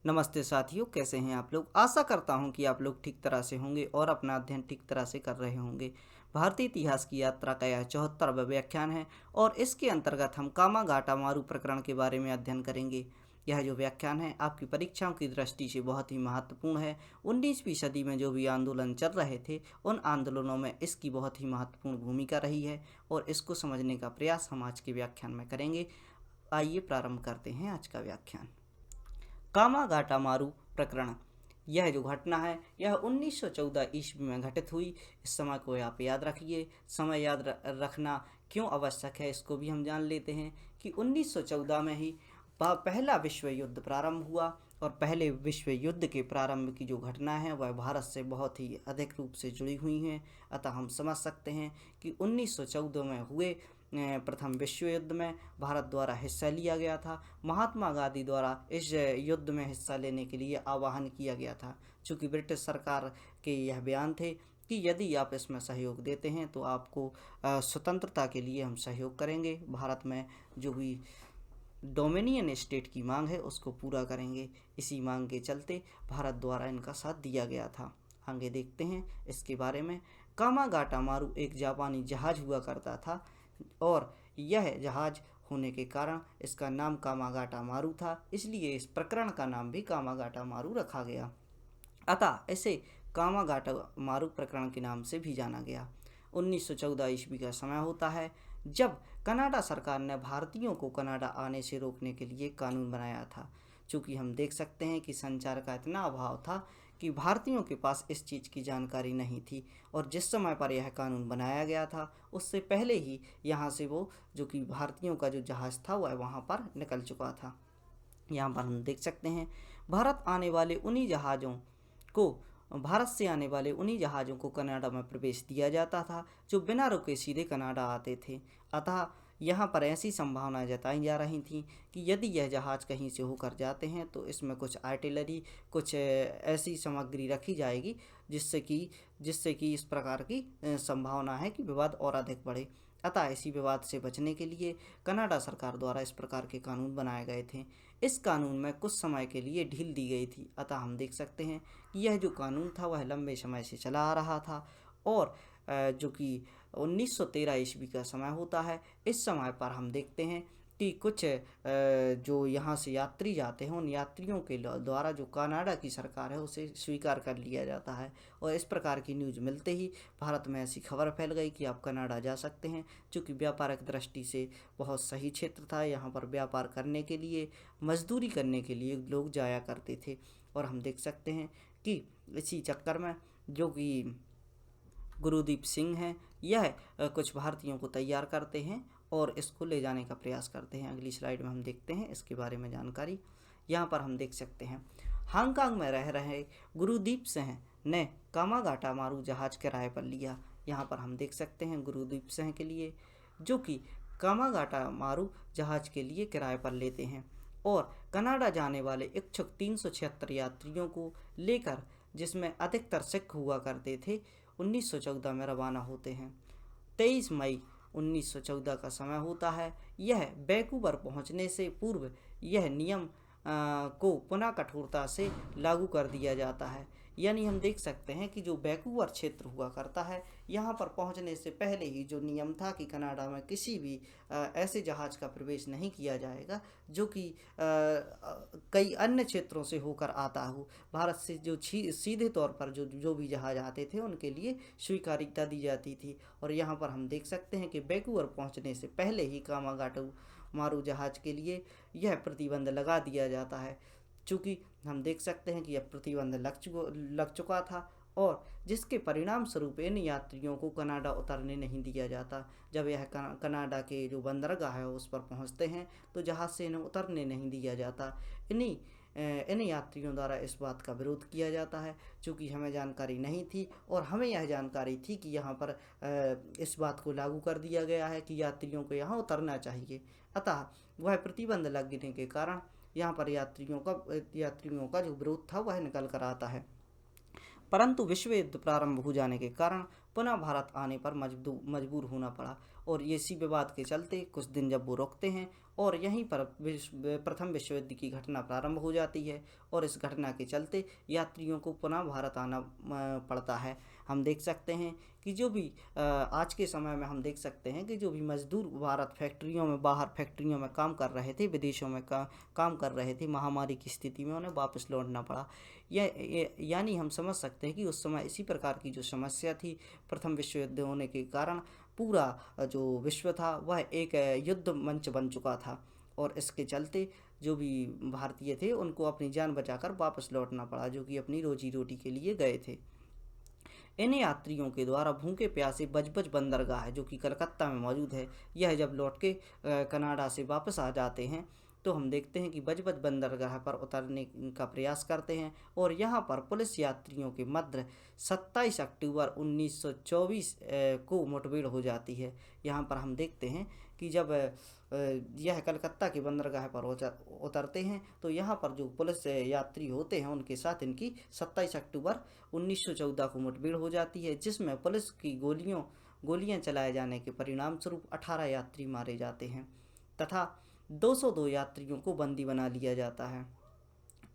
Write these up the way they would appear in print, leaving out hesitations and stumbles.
नमस्ते साथियों, कैसे हैं आप लोग। आशा करता हूं कि आप लोग ठीक तरह से होंगे और अपना अध्ययन ठीक तरह से कर रहे होंगे। भारतीय इतिहास की यात्रा का यह 74वां व्याख्यान है और इसके अंतर्गत हम कामागाटा मारू प्रकरण के बारे में अध्ययन करेंगे। यह जो व्याख्यान है आपकी परीक्षाओं की दृष्टि से बहुत ही महत्वपूर्ण है। 19वीं सदी में जो भी आंदोलन चल रहे थे उन आंदोलनों में इसकी बहुत ही महत्वपूर्ण भूमिका रही है और इसको समझने का प्रयास हम आज के व्याख्यान में करेंगे। आइए प्रारंभ करते हैं आज का व्याख्यान। कामागाटा मारू प्रकरण। यह जो घटना है यह 1914 ईस्वी में घटित हुई। इस समय को आप याद रखिए। समय याद रखना क्यों आवश्यक है इसको भी हम जान लेते हैं कि 1914 में ही पहला विश्व युद्ध प्रारंभ हुआ और पहले विश्व युद्ध के प्रारंभ की जो घटना है वह भारत से बहुत ही अधिक रूप से जुड़ी हुई हैं। अतः हम समझ सकते हैं कि 1914 में हुए प्रथम विश्व युद्ध में भारत द्वारा हिस्सा लिया गया था। महात्मा गांधी द्वारा इस युद्ध में हिस्सा लेने के लिए आह्वान किया गया था, चूँकि ब्रिटिश सरकार के यह बयान थे कि यदि आप इसमें सहयोग देते हैं तो आपको स्वतंत्रता के लिए हम सहयोग करेंगे। भारत में जो भी डोमिनियन स्टेट की मांग है उसको पूरा करेंगे। इसी मांग के चलते भारत द्वारा इनका साथ दिया गया था। आगे देखते हैं इसके बारे में। कामागाटा मारू एक जापानी जहाज हुआ करता था और यह जहाज होने के कारण इसका नाम कामागाटा मारू था, इसलिए इस प्रकरण का नाम भी कामागाटा मारू रखा गया। अतः इसे कामागाटा मारू प्रकरण के नाम से भी जाना गया। 1914 ईस्वी का समय होता है जब कनाडा सरकार ने भारतीयों को कनाडा आने से रोकने के लिए कानून बनाया था। चूँकि हम देख सकते हैं कि संचार का इतना अभाव था कि भारतीयों के पास इस चीज़ की जानकारी नहीं थी और जिस समय पर यह कानून बनाया गया था उससे पहले ही यहाँ से वो जो कि भारतीयों का जो जहाज़ था वह वहाँ पर निकल चुका था। यहाँ पर हम देख सकते हैं भारत से आने वाले उन्हीं जहाज़ों को कनाडा में प्रवेश दिया जाता था जो बिना रुके सीधे कनाडा आते थे। अतः यहाँ पर ऐसी संभावना जताई जा रही थी कि यदि यह जहाज़ कहीं से होकर जाते हैं तो इसमें कुछ आर्टिलरी, कुछ ऐसी सामग्री रखी जाएगी जिससे कि इस प्रकार की संभावना है कि विवाद और अधिक बढ़े। अतः इसी विवाद से बचने के लिए कनाडा सरकार द्वारा इस प्रकार के कानून बनाए गए थे। इस कानून में कुछ समय के लिए ढील दी गई थी। अतः हम देख सकते हैं कि यह जो कानून था वह लंबे समय से चला आ रहा था और जो कि 1913 ईस्वी का समय होता है। इस समय पर हम देखते हैं कि कुछ जो यहाँ से यात्री जाते हैं उन यात्रियों के द्वारा जो कनाडा की सरकार है उसे स्वीकार कर लिया जाता है और इस प्रकार की न्यूज़ मिलते ही भारत में ऐसी खबर फैल गई कि आप कनाडा जा सकते हैं, क्योंकि व्यापारिक दृष्टि से बहुत सही क्षेत्र था। यहाँ पर व्यापार करने के लिए, मजदूरी करने के लिए लोग जाया करते थे और हम देख सकते हैं कि इसी चक्कर में जो कि गुरुदीप सिंह हैं यह कुछ भारतीयों को तैयार करते हैं और इसको ले जाने का प्रयास करते हैं। अगली स्लाइड में हम देखते हैं इसके बारे में जानकारी। यहाँ पर हम देख सकते हैं हांगकांग में रह रहे गुरुदीप सिंह ने कामागाटा मारू जहाज किराए पर लिया। यहाँ पर हम देख सकते हैं गुरुदीप सिंह के लिए जो कि कामागाटा मारू जहाज के लिए किराए पर लेते हैं और कनाडा जाने वाले इच्छुक 376 यात्रियों को लेकर, जिसमें अधिकतर सिख हुआ करते थे, 1914 में रवाना होते हैं। 23 मई 1914 का समय होता है। यह वैंकूवर पहुंचने से पूर्व यह नियम को पुनः कठोरता से लागू कर दिया जाता है। यानी हम देख सकते हैं कि जो वैंकूवर क्षेत्र हुआ करता है यहाँ पर पहुंचने से पहले ही जो नियम था कि कनाडा में किसी भी ऐसे जहाज़ का प्रवेश नहीं किया जाएगा जो कि कई अन्य क्षेत्रों से होकर आता हो। भारत से जो सीधे तौर पर जो भी जहाज़ आते थे उनके लिए स्वीकार्यता दी जाती थी और यहाँ पर हम देख सकते हैं कि वैंकूवर पहुँचने से पहले ही कामागाटा मारू जहाज़ के लिए यह प्रतिबंध लगा दिया जाता है। चूँकि हम देख सकते हैं कि यह प्रतिबंध लग चुका था और जिसके परिणाम स्वरूप इन यात्रियों को कनाडा उतरने नहीं दिया जाता। जब यह कनाडा के जो बंदरगाह है उस पर पहुंचते हैं तो जहाज़ से इन्हें उतरने नहीं दिया जाता। इन यात्रियों द्वारा इस बात का विरोध किया जाता है, चूँकि हमें जानकारी नहीं थी और हमें यह जानकारी थी कि यहाँ पर इस बात को लागू कर दिया गया है कि यात्रियों को यहाँ उतरना चाहिए। अतः वह प्रतिबंध लगने के कारण यहाँ पर यात्रियों का जो विरोध था वह निकल कर आता है। परंतु विश्व युद्ध प्रारंभ हो जाने के कारण पुनः भारत आने पर मजबूर होना पड़ा और ये इसी विवाद के चलते कुछ दिन जब वो रुकते हैं और यहीं पर प्रथम विश्व युद्ध की घटना प्रारंभ हो जाती है और इस घटना के चलते यात्रियों को पुनः भारत आना पड़ता है। हम देख सकते हैं कि जो भी आज के समय में हम देख सकते हैं कि जो भी मजदूर भारत फैक्ट्रियों में, बाहर फैक्ट्रियों में काम कर रहे थे, विदेशों में काम कर रहे थे, महामारी की स्थिति में उन्हें वापस लौटना पड़ा। यानी हम समझ सकते हैं कि उस समय इसी प्रकार की जो समस्या थी, प्रथम विश्व युद्ध होने के कारण पूरा जो विश्व था वह एक युद्ध मंच बन चुका था और इसके चलते जो भी भारतीय थे उनको अपनी जान बचाकर वापस लौटना पड़ा, जो कि अपनी रोजी रोटी के लिए गए थे। इन यात्रियों के द्वारा भूखे प्यासे बजबज बंदरगाह है जो कि कलकत्ता में मौजूद है, यह जब लौट के कनाडा से वापस आ जाते हैं तो हम देखते हैं कि बजबज बंदरगाह पर उतरने का प्रयास करते हैं और यहाँ पर पुलिस यात्रियों के मध्य 27 अक्टूबर 1924 को मुठभेड़ हो जाती है। यहाँ पर हम देखते हैं कि जब यह कलकत्ता के बंदरगाह पर उतरते हैं तो यहाँ पर जो पुलिस यात्री होते हैं उनके साथ इनकी 27 अक्टूबर 1914 को मुठभेड़ हो जाती है, जिसमें पुलिस की गोलियां चलाए जाने के परिणाम स्वरूप 18 यात्री मारे जाते हैं तथा 202 यात्रियों को बंदी बना लिया जाता है।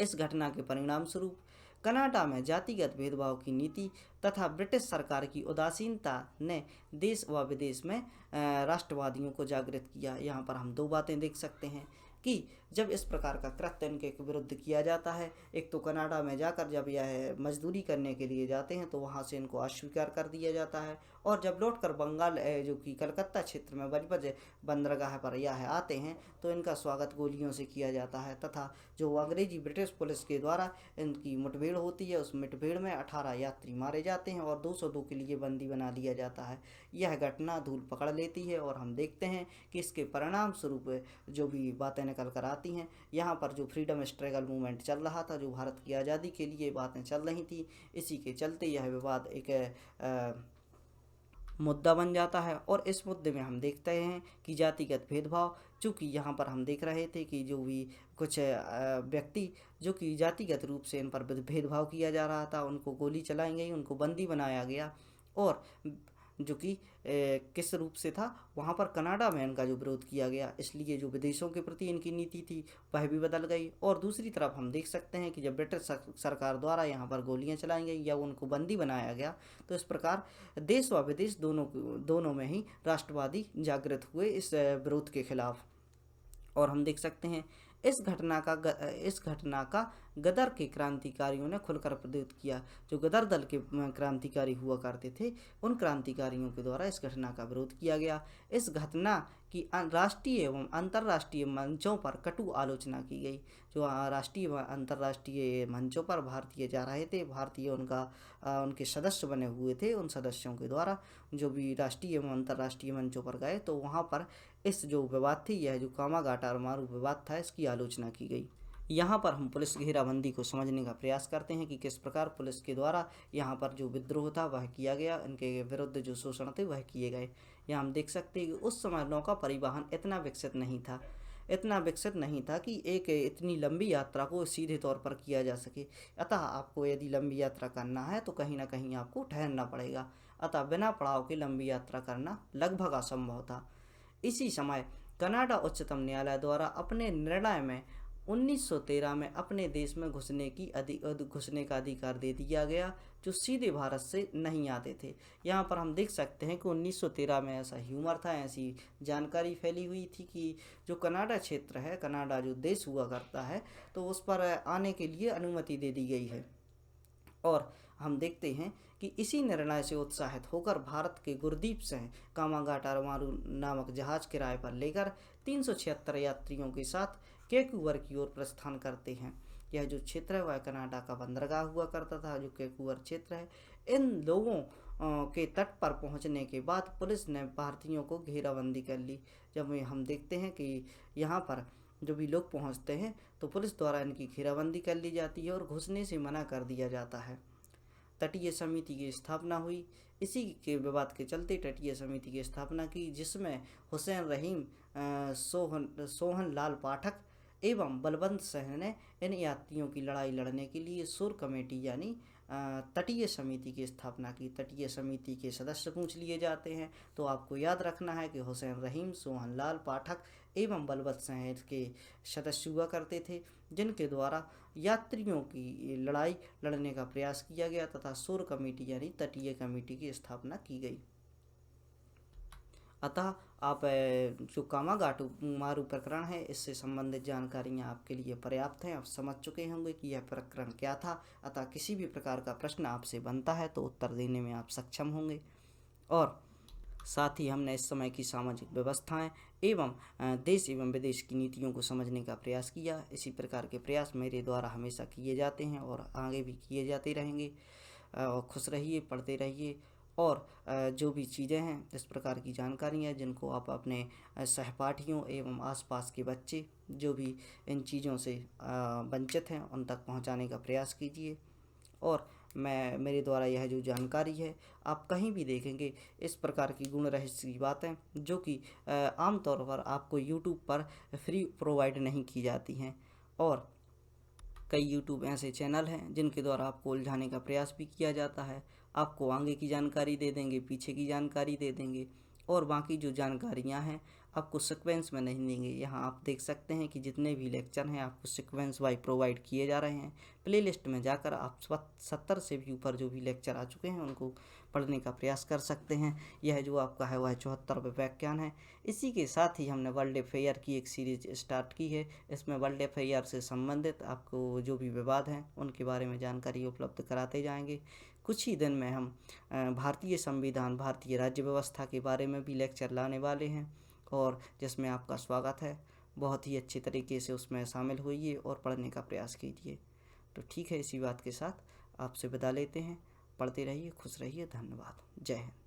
इस घटना के परिणाम स्वरूप कनाडा में जातिगत भेदभाव की नीति तथा ब्रिटिश सरकार की उदासीनता ने देश व विदेश में राष्ट्रवादियों को जागृत किया। यहाँ पर हम दो बातें देख सकते हैं कि जब इस प्रकार का कृत्य इनके विरुद्ध किया जाता है, एक तो कनाडा में जाकर जब यह मजदूरी करने के लिए जाते हैं तो वहाँ से इनको अस्वीकार कर दिया जाता है और जब लौटकर बंगाल जो कि कलकत्ता क्षेत्र में बजबज बंदरगाह पर यह आते हैं तो इनका स्वागत गोलियों से किया जाता है तथा जो अंग्रेजी ब्रिटिश पुलिस के द्वारा इनकी मुठभेड़ होती है, उस मुठभेड़ में 18 यात्री मारे जाते हैं और 202 के लिए बंदी बना लिया जाता है। यह घटना धूल पकड़ लेती है और हम देखते हैं कि इसके परिणाम स्वरूप जो भी बातें निकल कर आती हैं, यहाँ पर जो फ्रीडम स्ट्रगल मूवमेंट चल रहा था, जो भारत की आज़ादी के लिए बातें चल रही थी, इसी के चलते यह विवाद एक मुद्दा बन जाता है और इस मुद्दे में हम देखते हैं कि जातिगत भेदभाव, चूँकि यहाँ पर हम देख रहे थे कि जो भी कुछ व्यक्ति जो कि जातिगत रूप से इन पर भेदभाव किया जा रहा था, उनको गोली चलाई गई, उनको बंदी बनाया गया और जो कि किस रूप से था, वहाँ पर कनाडा में इनका जो विरोध किया गया, इसलिए जो विदेशों के प्रति इनकी नीति थी वह भी बदल गई। और दूसरी तरफ हम देख सकते हैं कि जब ब्रिटिश सरकार द्वारा यहाँ पर गोलियाँ चलाई गई या उनको बंदी बनाया गया तो इस प्रकार देश व विदेश दोनों में ही राष्ट्रवादी जागृत हुए इस विरोध के खिलाफ। और हम देख सकते हैं इस घटना का गदर के क्रांतिकारियों ने खुलकर विरोध किया। जो गदर दल के क्रांतिकारी हुआ करते थे, उन क्रांतिकारियों के द्वारा इस घटना का विरोध किया गया। इस घटना की राष्ट्रीय एवं अंतर्राष्ट्रीय मंचों पर कटु आलोचना की गई। जो राष्ट्रीय व अंतर्राष्ट्रीय मंचों पर भारतीय जा रहे थे, भारतीय उनके सदस्य बने हुए थे, उन सदस्यों के द्वारा जो भी राष्ट्रीय एवं अंतर्राष्ट्रीय मंचों पर गए तो वहाँ पर इस जो विवाद थी, यह जो कामागाटार मारू विवाद था, इसकी आलोचना की गई। यहाँ पर हम पुलिस घेराबंदी को समझने का प्रयास करते हैं कि किस प्रकार पुलिस के द्वारा यहाँ पर जो विद्रोह था वह किया गया, इनके विरुद्ध जो शोषण थे वह किए गए। यहाँ हम देख सकते हैं कि उस समय नौका परिवहन इतना विकसित नहीं था कि एक इतनी लंबी यात्रा को सीधे तौर पर किया जा सके। अतः आपको यदि लंबी यात्रा करना है तो कहीं ना कहीं आपको ठहरना पड़ेगा। अतः बिना पड़ाव के लंबी यात्रा करना लगभग असंभव था। इसी समय कनाडा उच्चतम न्यायालय द्वारा अपने निर्णय में 1913 में अपने देश में घुसने का अधिकार दे दिया गया, जो सीधे भारत से नहीं आते थे। यहाँ पर हम देख सकते हैं कि 1913 में ऐसा ह्यूमर था, ऐसी जानकारी फैली हुई थी कि जो कनाडा क्षेत्र है, कनाडा जो देश हुआ करता है, तो उस पर आने के लिए अनुमति दे दी गई है। और हम देखते हैं कि इसी निर्णय से उत्साहित होकर भारत के गुरदीप सिंह कामागाटारमारू नामक जहाज किराए पर लेकर 376 यात्रियों के साथ वैंकूवर की ओर प्रस्थान करते हैं। यह जो क्षेत्र है वह कनाडा का बंदरगाह हुआ करता था, जो वैंकूवर क्षेत्र है। इन लोगों के तट पर पहुंचने के बाद पुलिस ने भारतीयों को घेराबंदी कर ली। जब हम देखते हैं कि यहाँ पर जो भी लोग पहुँचते हैं तो पुलिस द्वारा इनकी घेराबंदी कर ली जाती है और घुसने से मना कर दिया जाता है। तटीय समिति की स्थापना हुई। इसी के विवाद के चलते तटीय समिति की स्थापना की, जिसमें हुसैन रहीम, सोहन लाल पाठक एवं बलवंत शाह ने इन यात्रियों की लड़ाई लड़ने के लिए सुर कमेटी यानी तटीय समिति की स्थापना की। तटीय समिति के सदस्य पूछ लिए जाते हैं तो आपको याद रखना है कि हुसैन रहीम, सोहनलाल पाठक एवं बलवंत शाह के सदस्य हुआ करते थे, जिनके द्वारा यात्रियों की लड़ाई लड़ने का प्रयास किया गया तथा सुर कमेटी यानी तटीय कमेटी की स्थापना की गई। अतः आप जो कामागाटू मारू प्रकरण है इससे संबंधित जानकारियाँ आपके लिए पर्याप्त हैं। आप समझ चुके होंगे कि यह प्रकरण क्या था। अतः किसी भी प्रकार का प्रश्न आपसे बनता है तो उत्तर देने में आप सक्षम होंगे। और साथ ही हमने इस समय की सामाजिक व्यवस्थाएं एवं देश एवं विदेश की नीतियों को समझने का प्रयास किया। इसी प्रकार के प्रयास मेरे द्वारा हमेशा किए जाते हैं और आगे भी किए जाते रहेंगे। और खुश रहिए, पढ़ते रहिए और जो भी चीज़ें हैं इस प्रकार की जानकारियाँ जिनको आप अपने सहपाठियों एवं आसपास के बच्चे जो भी इन चीज़ों से वंचित हैं उन तक पहुँचाने का प्रयास कीजिए। और मेरे द्वारा यह जो जानकारी है आप कहीं भी देखेंगे इस प्रकार की गुण रहस्य की बातें जो कि आमतौर पर आपको यूट्यूब पर फ्री प्रोवाइड नहीं की जाती हैं। और कई यूट्यूब ऐसे चैनल हैं जिनके द्वारा आपको उलझाने का प्रयास भी किया जाता है। आपको आगे की जानकारी दे देंगे, पीछे की जानकारी दे देंगे और बाकी जो जानकारियां हैं आपको सीक्वेंस में नहीं देंगे। यहाँ आप देख सकते हैं कि जितने भी लेक्चर हैं आपको सीक्वेंस वाइज प्रोवाइड किए जा रहे हैं। प्लेलिस्ट में जाकर आप 70 से भी ऊपर जो भी लेक्चर आ चुके हैं उनको पढ़ने का प्रयास कर सकते हैं। यह जो आपका है वह 74वें व्याख्यान है। इसी के साथ ही हमने वर्ल्ड अफेयर की एक सीरीज स्टार्ट की है। इसमें वर्ल्ड अफेयर से संबंधित आपको जो भी विवाद हैं उनके बारे में जानकारी उपलब्ध कराते जाएंगे। कुछ ही दिन में हम भारतीय संविधान, भारतीय राज्य व्यवस्था के बारे में भी लेक्चर लाने वाले हैं और जिसमें आपका स्वागत है। बहुत ही अच्छे तरीके से उसमें शामिल होइए और पढ़ने का प्रयास कीजिए। तो ठीक है, इसी बात के साथ आपसे विदा लेते हैं। पढ़ते रहिए, खुश रहिए। धन्यवाद। जय हिंद।